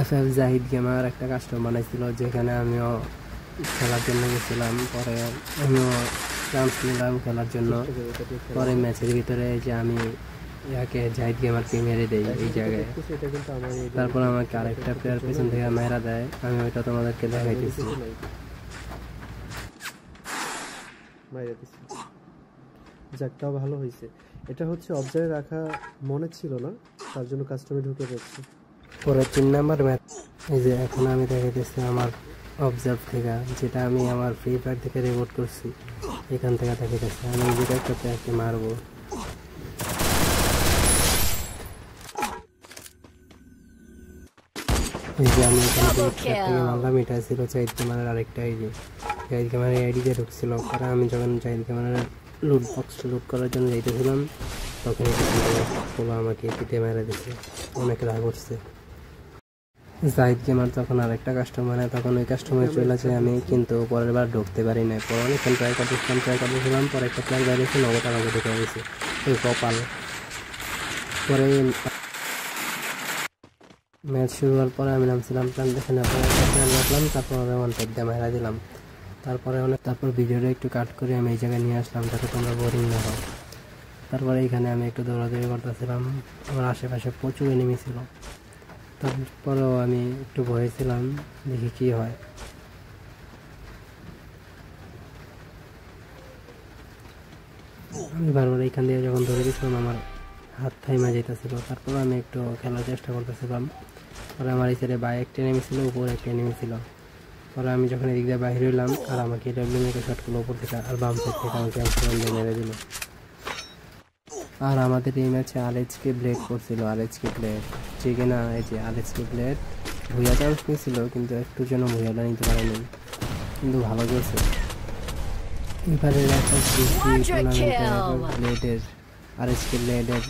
FF Zahid gamer একটা custom বানাইছিল, যেখানে আমিও খেলার জন্য গেছিলাম। পরে আমিও চান্স নিলাম খেলার জন্য। পরে ম্যাচের ভিতরে যে আমি ইয়াকে জাহিদ গেমারকে মেরে দেই এই জায়গায়। তারপর আমাকে আরেকটা প্লেয়ার পেছন থেকে মেরা দেয়, আমি ওইটা তোমাদেরকে দেখাইতেছি। যাকটাও ভালো হয়েছে। এটা হচ্ছে অবজার্ভে রাখা মনে ছিল না, তার জন্য কাস্টমে ঢুকে পড়ছে। পরে 3 নাম্বার ম্যাচ, এই যে এখন আমি দেখাইতেছি আমার অবজার্ভ থেকে, যেটা আমি আমার ফ্রি ফায়ার থেকে রেকর্ড করছি। এখান থেকে দেখাইতেছি আমি যেটা একটা প্লেয়ারকে মারবো। এই যে আমি এখানে প্লেয়ারটাকে মারলাম, এটা ছিল জাহিদ গেমারের আরেকটা আইডি। জাহিদ গেমারের আইডিতে ঢুকছিল। পরে আমি যখন জাহিদ গেমারের লুট বক্স লুট করার জন্য যাইতেছিলাম, তখন আমাকে পিঠে মেরে দিচ্ছে, অনেক রাগ করছে। জাহিদ গেমার যখন আরেকটা কাস্টমার হয়, তখন ওই কাস্টমার চলে আসে আমি, কিন্তু পরের বার ঢুকতে পারি না। পরে অনেকক্ষণ ট্রাই করতেছিলাম। পরে একটা প্লেয়ার বেরিয়েছে, নগদ আমাকে ঢুকে গেছে ওই কপাল। পরে ম্যাচ শুরু হওয়ার পরে আমি নামছিলাম প্ল্যান্টেশনে, রাখলাম, তারপর ওয়ান টাইপ দিয়ে মেরা দিলাম। তারপর ভিডিওটা একটু কাট করে আমি এই জায়গায় নিয়ে আসলাম, যাতে তোমরা বোরিং না হয়। তারপরে এইখানে আমি একটু দৌড়াদৌড়ি করতেছিলাম, আমার আশেপাশে প্রচুর এনিমি ছিল। তারপরেও আমি একটু ভয়েছিলাম, দেখি কি হয়। আমি বারবার এইখান দিয়ে যখন ধরে দিয়েছিলাম, আমার হাত থাইমা যেতেছিল। তারপর আমি একটু খেলার চেষ্টা করতেছিলাম। পরে আমার এই সাইডে বাইরে একটা এনিমি ছিল, উপরে একটা এনিমি ছিল। পরে আমি যখন এদিক দিয়ে বাইরে হইলাম, আর আমাকে ডাব্লিউএমকে শট করলো উপর থেকে, আর বাম সাইড থেকে আমাকে অ্যাক্সিডেন্ট দিয়ে মেরে দিল। আর আমাদের এই ম্যাচে আরএইচকে ব্লেড করছিল, আরএইচকে ব্লেড, যে কিনা এই যে আরএইচকে ব্লেড ভুয়া চান্স নিয়েছিল, কিন্তু একটু যেন ভুয়াটা নিতে পারেনি, কিন্তু ভালো গেছে। এবারের একটা ব্লেডের আরএইচকে ব্লেডের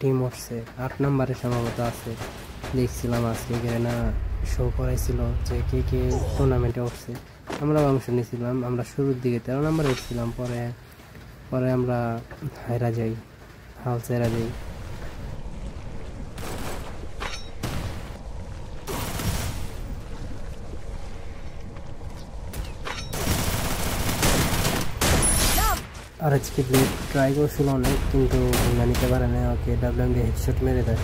টিম উঠছে 8 নম্বরে সম্ভবত আছে। দেখছিলাম আজকে না শো করাইছিল যে কে কে টুর্নামেন্টে উঠছে। আমরা অংশ নিয়েছিলাম, আমরা শুরুর দিকে 13 নম্বরে উঠছিলাম। পরে আমরা হাইরা যাই, হাল ছেড়া যাই। আর আজকে ব্লেড ট্রাই করছিল অনেক, কিন্তু ভেঙে নিতে পারে না, ওকে ডাব্লিউএম দিয়ে হেডশট মেরে দেয়।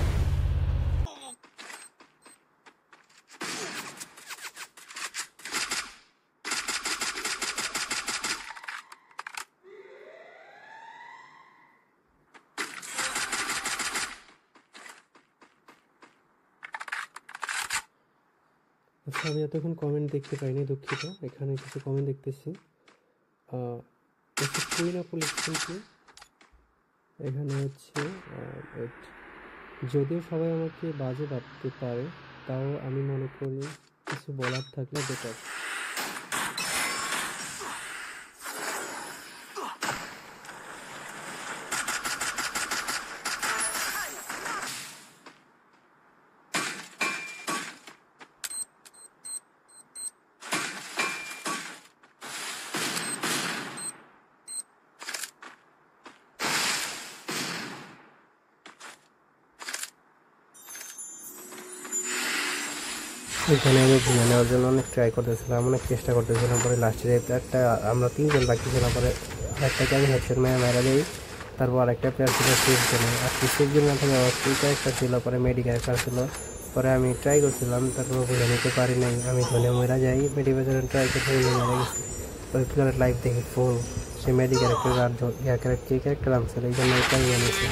আচ্ছা, আমি এতক্ষণ কমেন্ট দেখতে পাইনি, দুঃখিত। এখানে কিছু কমেন্ট দেখতেছি। কুইনাপল লিখছেন কি এখানে হচ্ছে, যদিও সবাই আমাকে বাজে ভাবতে পারে, তাও আমি মনে করি কিছু বলার থাকলে বেটার। ওইখানে আমি ভুলে নেওয়ার জন্য অনেক ট্রাই করতেছিলাম, অনেক চেষ্টা করতেছিলাম। পরে লাস্টের এই প্লেয়ারটা, আমরা 3 জন বাকি ছিলাম, পরে আরেকটাকে আমি হেডশট মেরা দিই। তারপর আরেকটা প্লেয়ার ছিল সেফ জোনে, আর সেফ জোনে থেকে সেই ক্যারেক্টার ছিল, পরে মেডি ক্যারেক্টার ছিল। পরে আমি ট্রাই করছিলাম, তারপর ভুলে নিতে পারি নাই, আমি ধনে মেরা যাই। মেডি বাজারে ট্রাই করতে মেরা গেছি। ওই প্লেয়ারের লাইফ দেখি ফুল, সে মেডি ক্যারেক্টার আর ক্যারেক্টার আনছিল, এই জন্য ট্রাই নিয়েছে।